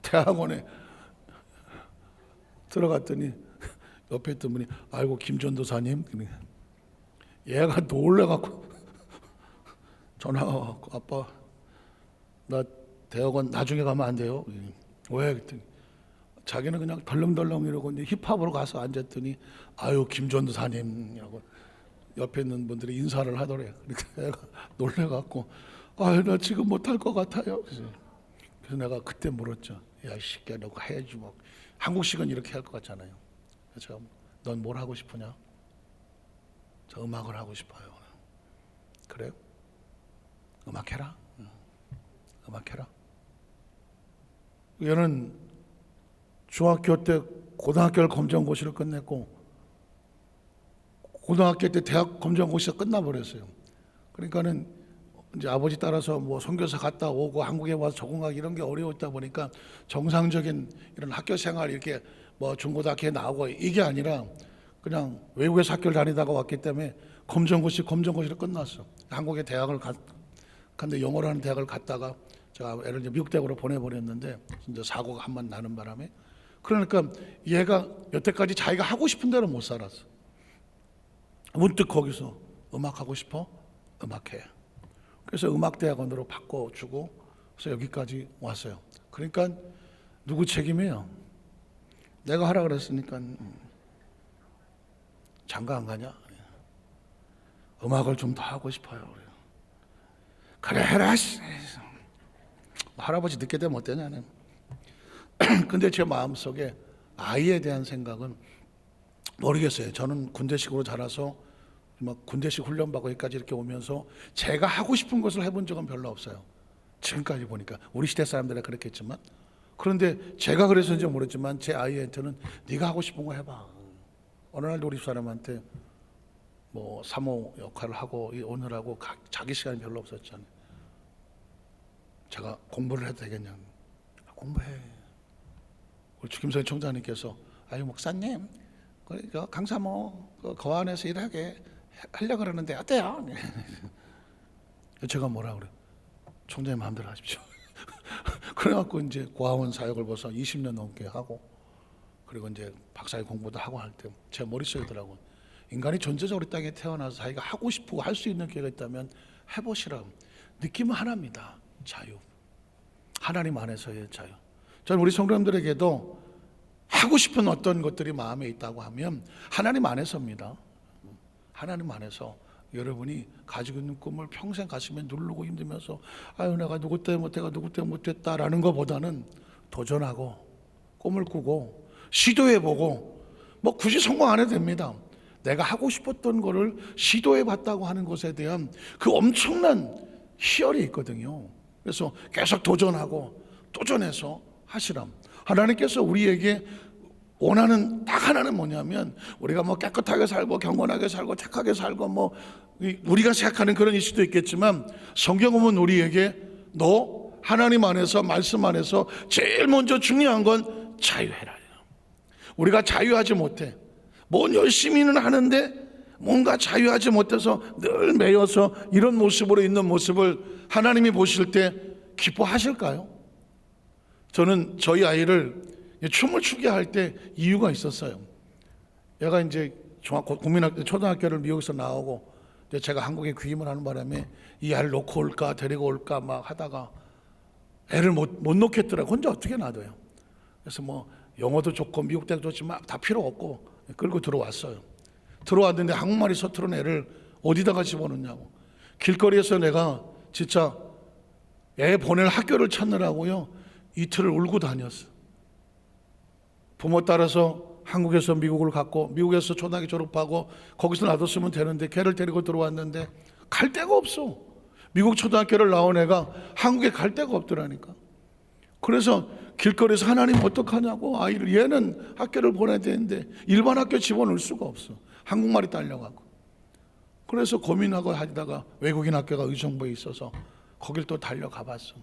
대학원에 들어갔더니 옆에 있던 분이 아이고 김전도사님, 얘가 놀래갖고 전화가 와갖고 아빠 나 대학원 나중에 가면 안 돼요? 왜? 그랬더니 자기는 그냥 덜렁덜렁 이러고 이제 힙합으로 가서 앉았더니 아유 김전도사님이라고 옆에 있는 분들이 인사를 하더래요. 그러니까 애가 놀래갖고 아유 나 지금 못할 것 같아요. 그래서 내가 그때 물었죠. 야 이 새끼야 너 해야지 뭐. 한국식은 이렇게 할 것 같잖아요. 그래서 넌 뭘 하고 싶으냐? 저 음악을 하고 싶어요. 그래요? 음악해라. 음악해라. 얘는 중학교 때 고등학교를 검정고시를 끝냈고 고등학교 때 대학 검정고시가 끝나버렸어요. 그러니까는 이제 아버지 따라서 뭐 선교사 갔다 오고 한국에 와서 적응하기 이런 게 어려웠다 보니까 정상적인 이런 학교 생활 이렇게 뭐 중고등학교에 나오고 이게 아니라 그냥 외국에서 학교를 다니다가 왔기 때문에 검정고시를 끝났어. 한국에 대학을 근데 영어를 하는 대학을 갔다가 제가 애를 이제 미국 대학으로 보내버렸는데 이제 사고가 한 번 나는 바람에 그러니까 얘가 여태까지 자기가 하고 싶은 대로 못 살았어. 문득 거기서 음악하고 싶어? 음악해. 그래서 음악대학원으로 바꿔주고 그래서 여기까지 왔어요. 그러니까 누구 책임이에요? 내가 하라 그랬으니까 장가 안 가냐? 음악을 좀 더 하고 싶어요. 그래 해라. 할아버지 늦게 되면 어떠냐는. 근데 제 마음속에 아이에 대한 생각은 모르겠어요. 저는 군대식으로 자라서 막 군대식 훈련받고 여기까지 이렇게 오면서 제가 하고 싶은 것을 해본 적은 별로 없어요. 지금까지 보니까 우리 시대 사람들은 그렇겠지만 그런데 제가 그래서인지 모르지만 제 아이한테는 네가 하고 싶은 거 해봐. 어느 날도 우리 사람한테 뭐 사모 역할을 하고 오느라고 자기 시간이 별로 없었잖아요. 제가 공부를 해도 되겠냐? 공부해. 우리 김성희 총장님께서 아유 목사님 그 강사모 그 거안에서 일하게 하려고 그러는데 어때요? 제가 뭐라 그래? 총장님 마음대로 하십시오. 그래갖고 이제 고아원 사역을 벌써 20년 넘게 하고 그리고 이제 박사의 공부도 하고 할 때 제 머릿속에 더라고 인간이 전체적으로 땅에 태어나서 자기가 하고 싶고 할 수 있는 기회가 있다면 해보시라. 느낌은 하나입니다. 자유. 하나님 안에서의 자유. 저는 우리 성도님들에게도 하고 싶은 어떤 것들이 마음에 있다고 하면 하나님 안에서입니다. 하나님 안에서 여러분이 가지고 있는 꿈을 평생 가슴에 누르고 힘들면서 아유 내가 누구 때문에 못했다라는 것보다는 도전하고 꿈을 꾸고 시도해보고 뭐 굳이 성공 안 해도 됩니다. 내가 하고 싶었던 거를 시도해봤다고 하는 것에 대한 그 엄청난 희열이 있거든요. 그래서 계속 도전해서 하시라. 하나님께서 우리에게 원하는 딱 하나는 뭐냐면 우리가 뭐 깨끗하게 살고 경건하게 살고 착하게 살고 뭐 우리가 생각하는 그런 이슈도 있겠지만 성경은 우리에게 너 하나님 안에서 말씀 안에서 제일 먼저 중요한 건 자유해라. 우리가 자유하지 못해. 뭔 열심히는 하는데 뭔가 자유하지 못해서 늘 매여서 이런 모습으로 있는 모습을 하나님이 보실 때 기뻐하실까요? 저는 저희 아이를 춤을 추게 할 때 이유가 있었어요. 얘가 이제 초등학교를 미국에서 나오고 제가 한국에 귀임을 하는 바람에 이 아이를 놓고 올까 데리고 올까 막 하다가 애를 못 놓겠더라고요. 혼자 어떻게 놔둬요. 그래서 뭐 영어도 좋고 미국 대학도 좋지만 다 필요 없고 끌고 들어왔어요. 들어왔는데 한국말이 서투른 애를 어디다가 집어넣냐고. 길거리에서 내가 진짜 애 보낼 학교를 찾느라고요 이틀을 울고 다녔어. 부모 따라서 한국에서 미국을 갔고 미국에서 초등학교 졸업하고 거기서 놔뒀으면 되는데 걔를 데리고 들어왔는데 갈 데가 없어. 미국 초등학교를 나온 애가 한국에 갈 데가 없더라니까. 그래서 길거리에서 하나님 어떡하냐고, 아이를, 얘는 학교를 보내야 되는데 일반 학교 집어넣을 수가 없어. 한국말이 딸려가고. 그래서 고민하고 하다가 외국인 학교가 의정부에 있어서 거길 또 달려가 봤어.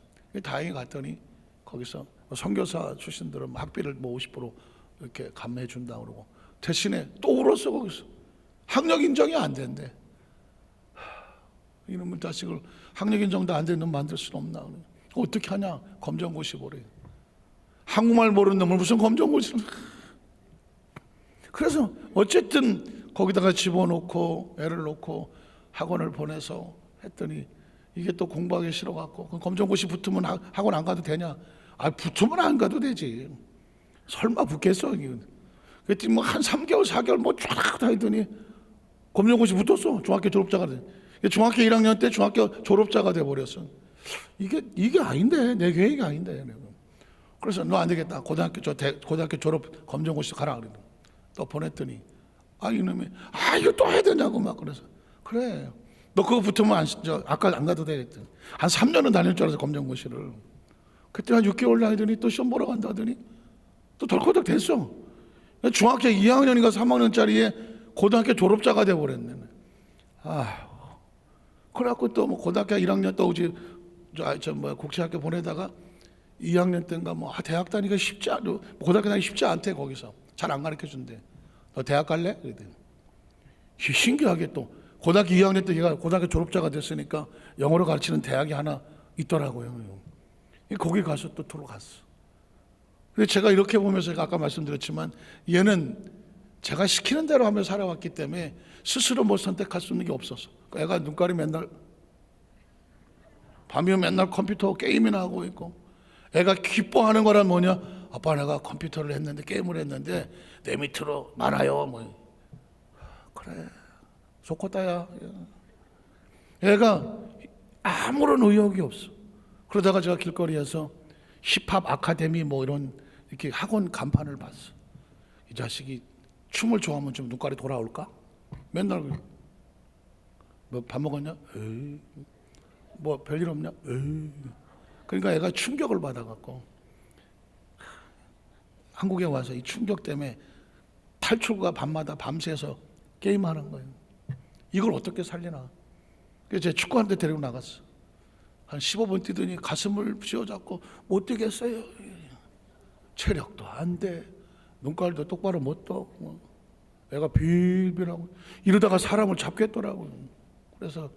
다행히 갔더니 거기서 선교사 출신들은 학비를 뭐 50% 이렇게 감매해 준다 그러고 대신에 또 울었어. 거기서 학력 인정이 안 된대. 이놈의 자식을 학력 인정도 안 되는 놈 만들 수는 없나. 어떻게 하냐. 검정고시 보래. 한국말 모르는 놈을 무슨 검정고시를. 그래서 어쨌든 거기다가 집어넣고 애를 놓고 학원을 보내서 했더니 이게 또 공부하기 싫어갖고 검정고시 붙으면 학원 안 가도 되냐. 아, 붙으면 안 가도 되지. 설마 붙겠어. 그랬더니 뭐 한 3개월 4개월 뭐 쫙 하더니 검정고시 붙었어. 중학교 졸업자가 돼. 중학교 1학년 때 중학교 졸업자가 돼버렸어. 이게 아닌데, 내 계획이 아닌데. 그래서 너 안 되겠다. 고등학교 졸업 검정고시 가라. 그래. 또 보냈더니 이놈이 이거 또 해야 되냐고 막. 그래서 그래. 너 그거 붙으면 아까 안 가도 돼. 한 3년은 다닐 줄 알았어 검정고시를. 그때 한 6개월 나이더니 또 시험 보러 간다 하더니 또 덜커덕 됐어. 중학교 2학년인가 3학년짜리에 고등학교 졸업자가 돼버렸네. 그래갖고 또 뭐 고등학교 1학년 또 오지 국제학교 보내다가 2학년 때인가 뭐 대학 다니기가 쉽지 않아. 고등학교 다니기 쉽지 않대. 거기서 잘 안 가르쳐 준대. 너 대학 갈래? 그랬더니 신기하게 또 고등학교 2학년 때 걔가 고등학교 졸업자가 됐으니까 영어로 가르치는 대학이 하나 있더라고요. 거기 가서 또 들어갔어. 그래서 제가 이렇게 보면서 아까 말씀드렸지만 얘는 제가 시키는 대로 하며 살아왔기 때문에 스스로 뭐 선택할 수 있는 게 없었어. 애가 눈깔이 맨날 밤이면 맨날 컴퓨터 게임이나 하고 있고, 애가 기뻐하는 거란 뭐냐? 아빠 내가 컴퓨터를 했는데 게임을 했는데 내 밑으로 많아요. 뭐 그래 좋겠다야. 애가 아무런 의욕이 없어. 그러다가 제가 길거리에서 힙합 아카데미 뭐 이런 이렇게 학원 간판을 봤어. 이 자식이 춤을 좋아하면 좀 눈깔이 돌아올까? 맨날 뭐 밥 먹었냐? 에이. 뭐 별일 없냐? 에이. 그러니까 애가 충격을 받아갖고 한국에 와서 이 충격 때문에 탈출과 밤마다 밤새서 게임하는 거예요. 이걸 어떻게 살리나? 그래서 제가 축구하는데 데리고 나갔어. 한 15분 뛰더니 가슴을 쥐어잡고 못 뛰겠어요. 체력도 안 돼. 눈깔도 똑바로 못 떠. 애가 빌빌하고 이러다가 사람을 잡겠더라고요. 그래서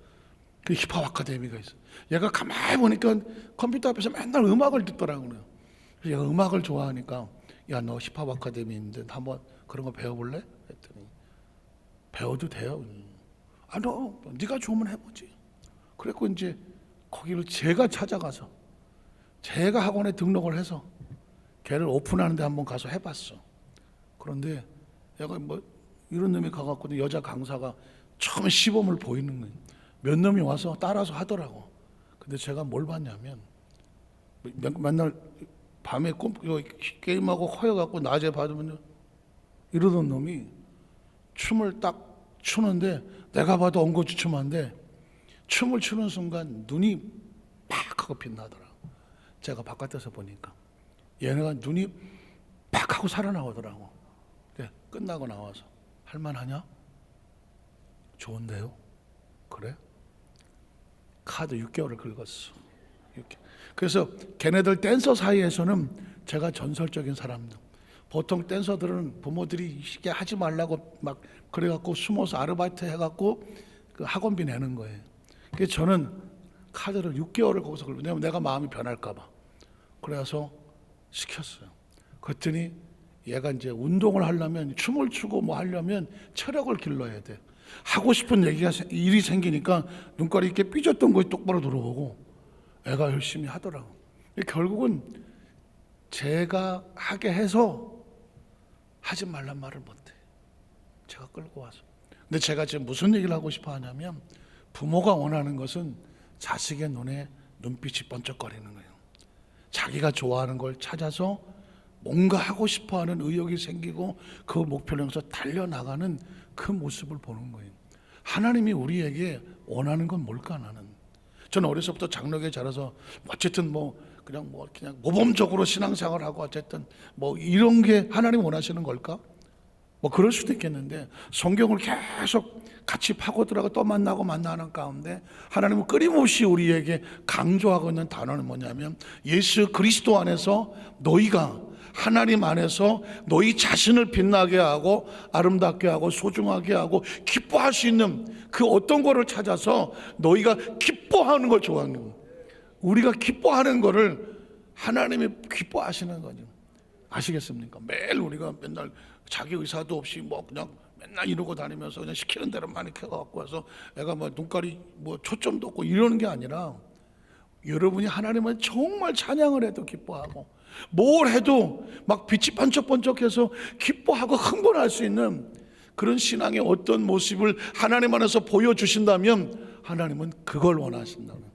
그 힙합 아카데미가 있어. 얘가 가만히 보니까 컴퓨터 앞에서 맨날 음악을 듣더라고요. 그래서 얘가 음악을 좋아하니까 야, 너 힙합 아카데미 있는데 한번 그런 거 배워볼래? 했더니 배워도 돼요. 너 네가 좋으면 해보지. 그래서 이제 거기를 제가 찾아가서 제가 학원에 등록을 해서 걔를 오픈하는데 한번 가서 해봤어. 그런데 얘가 뭐 이런 놈이 가갖고 여자 강사가 처음에 시범을 보이는 거예요. 몇 놈이 와서 따라서 하더라고. 근데 제가 뭘 봤냐면 맨날 밤에 게임하고 허여갖고 낮에 받으면 이러던 놈이 춤을 딱 추는데 내가 봐도 엉거주춤한데 춤을 추는 순간 눈이 팍 하고 빛나더라고. 제가 바깥에서 보니까 얘네가 눈이 팍 하고 살아나오더라고. 네, 끝나고 나와서 할만하냐? 좋은데요? 그래? 카드 6개월을 긁었어. 6개월. 그래서 걔네들 댄서 사이에서는 제가 전설적인 사람들. 보통 댄서들은 부모들이 이게 하지 말라고 막 그래갖고 숨어서 아르바이트 해갖고 그 학원비 내는 거예요. 그래서 저는 카드를 6개월을 거기서 긁고, 왜냐면 내가 마음이 변할까봐. 그래서 시켰어요. 그랬더니 얘가 이제 운동을 하려면, 춤을 추고 뭐 하려면 체력을 길러야 돼. 하고 싶은 일이 생기니까 눈깔이 이렇게 삐졌던 것이 똑바로 들어오고 애가 열심히 하더라고. 결국은 제가 하게 해서 하지 말란 말을 못해. 제가 끌고 와서. 근데 제가 지금 무슨 얘기를 하고 싶어 하냐면, 부모가 원하는 것은 자식의 눈에 눈빛이 번쩍거리는 거예요. 자기가 좋아하는 걸 찾아서 뭔가 하고 싶어하는 의욕이 생기고 그 목표를 향해서 달려나가는 그 모습을 보는 거예요. 하나님이 우리에게 원하는 건 뭘까? 저는 어려서부터 장로교에 자라서 어쨌든 그냥 모범적으로 신앙생활하고 어쨌든 이런 게 하나님 원하시는 걸까? 그럴 수도 있겠는데, 성경을 계속 같이 파고들어가 또 만나는 가운데 하나님은 끊임없이 우리에게 강조하고 있는 단어는 뭐냐면, 예수 그리스도 안에서 너희가 하나님 안에서 너희 자신을 빛나게 하고 아름답게 하고 소중하게 하고 기뻐할 수 있는 그 어떤 거를 찾아서 너희가 기뻐하는 걸 좋아하는 거예요. 우리가 기뻐하는 거를 하나님이 기뻐하시는 거죠. 아시겠습니까? 매일 우리가 맨날 자기 의사도 없이 그냥 맨날 이러고 다니면서 그냥 시키는 대로만 이렇게 갖고 와서 애가 눈깔이 초점도 없고 이러는 게 아니라, 여러분이 하나님을 정말 찬양을 해도 기뻐하고 뭘 해도 막 빛이 번쩍번쩍해서 기뻐하고 흥분할 수 있는 그런 신앙의 어떤 모습을 하나님 안에서 보여주신다면, 하나님은 그걸 원하신다면,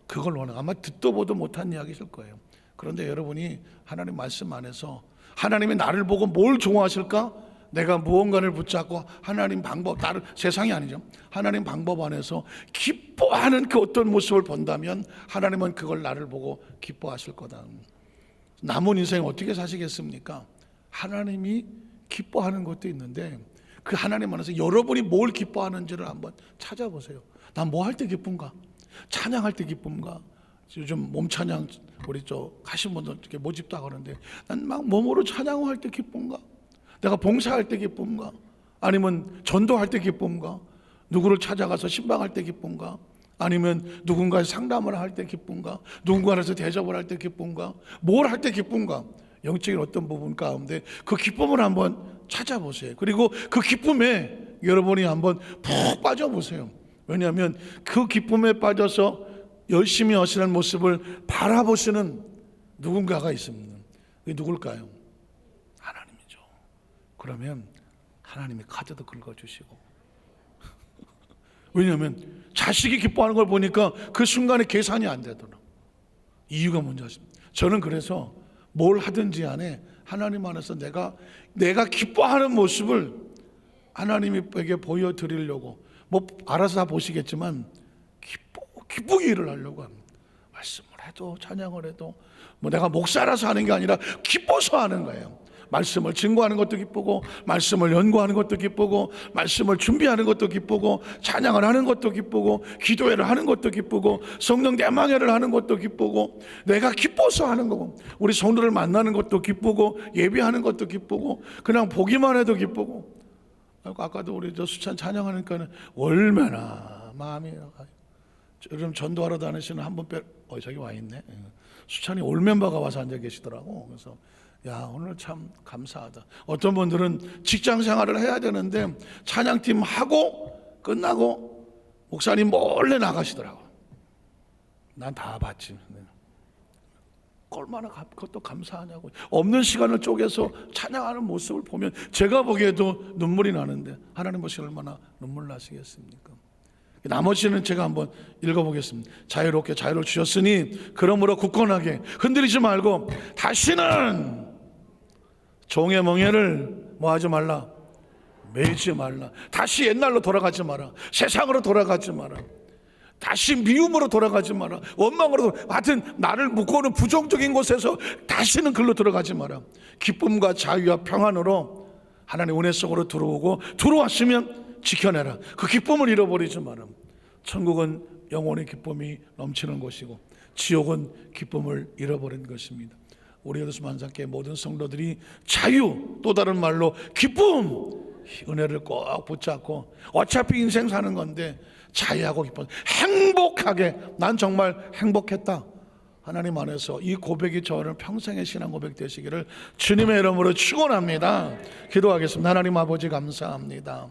그걸 아마 듣도 보도 못한 이야기실 거예요. 그런데 여러분이 하나님 말씀 안에서 하나님이 나를 보고 뭘 좋아하실까? 내가 무언가를 붙잡고 하나님 방법, 다른 세상이 아니죠, 하나님 방법 안에서 기뻐하는 그 어떤 모습을 본다면 하나님은 그걸 나를 보고 기뻐하실 거다. 남은 인생 어떻게 사시겠습니까? 하나님이 기뻐하는 것도 있는데, 그 하나님 안에서 여러분이 뭘 기뻐하는지를 한번 찾아보세요. 난 뭐 할 때 기쁜가? 찬양할 때 기쁜가? 요즘 몸 찬양 우리 하신 분들 이렇게 모집도 하는데, 난 막 몸으로 찬양할 때 기쁜가? 내가 봉사할 때 기쁜가? 아니면 전도할 때 기쁜가? 누구를 찾아가서 신방할 때 기쁜가? 아니면 누군가의 상담을 할 때 기쁜가? 누군가에서 대접을 할 때 기쁜가? 뭘 할 때 기쁜가? 영적인 어떤 부분 가운데 그 기쁨을 한번 찾아보세요. 그리고 그 기쁨에 여러분이 한번 푹 빠져보세요. 왜냐하면 그 기쁨에 빠져서 열심히 하시는 모습을 바라보시는 누군가가 있습니다. 그게 누굴까요? 하나님이죠. 그러면 하나님이 카드도 긁어주시고, 왜냐하면 자식이 기뻐하는 걸 보니까 그 순간에 계산이 안 되더라. 이유가 뭔지 아십니까? 저는 그래서 뭘 하든지 안에 하나님 안에서 내가 기뻐하는 모습을 하나님에게 보여드리려고, 알아서 다 보시겠지만 기쁘게 일을 하려고 합니다. 말씀을 해도 찬양을 해도 내가 목사라서 하는 게 아니라 기뻐서 하는 거예요. 말씀을 증거하는 것도 기쁘고, 말씀을 연구하는 것도 기쁘고, 말씀을 준비하는 것도 기쁘고, 찬양을 하는 것도 기쁘고, 기도회를 하는 것도 기쁘고, 성령 대망회를 하는 것도 기쁘고, 내가 기뻐서 하는 거고, 우리 성도를 만나는 것도 기쁘고, 예배하는 것도 기쁘고, 그냥 보기만 해도 기쁘고. 아까도 우리 수찬 찬양하니까 얼마나 마음이, 요즘 전도하러 다니시는 한 분 저기 와 있네. 수찬이 올 멤버가 와서 앉아 계시더라고. 그래서 야, 오늘 참 감사하다. 어떤 분들은 직장 생활을 해야 되는데 찬양팀 하고 끝나고 목사님 몰래 나가시더라고. 난 다 봤지. 얼마나 그것도 감사하냐고. 없는 시간을 쪼개서 찬양하는 모습을 보면 제가 보기에도 눈물이 나는데, 하나님 보시면 얼마나 눈물 나시겠습니까? 나머지는 제가 한번 읽어보겠습니다. 자유롭게 자유를 주셨으니 그러므로 굳건하게 흔들리지 말고 다시는 종의 멍에를 하지 말라, 매지 말라. 다시 옛날로 돌아가지 마라. 세상으로 돌아가지 마라. 다시 미움으로 돌아가지 마라. 원망으로 하여튼 나를 묶어놓은 부정적인 곳에서 다시는 글로 들어가지 마라. 기쁨과 자유와 평안으로 하나님 은혜 속으로 들어오고, 들어왔으면 지켜내라. 그 기쁨을 잃어버리지 마라. 천국은 영혼의 기쁨이 넘치는 곳이고, 지옥은 기쁨을 잃어버린 것입니다. 우리 여도수 만상교회 모든 성도들이 자유, 또 다른 말로 기쁨, 은혜를 꼭 붙잡고, 어차피 인생 사는 건데 자유하고 기쁨, 행복하게, 난 정말 행복했다, 하나님 안에서 이 고백이 저를 평생의 신앙 고백 되시기를 주님의 이름으로 축원합니다. 기도하겠습니다. 하나님 아버지 감사합니다.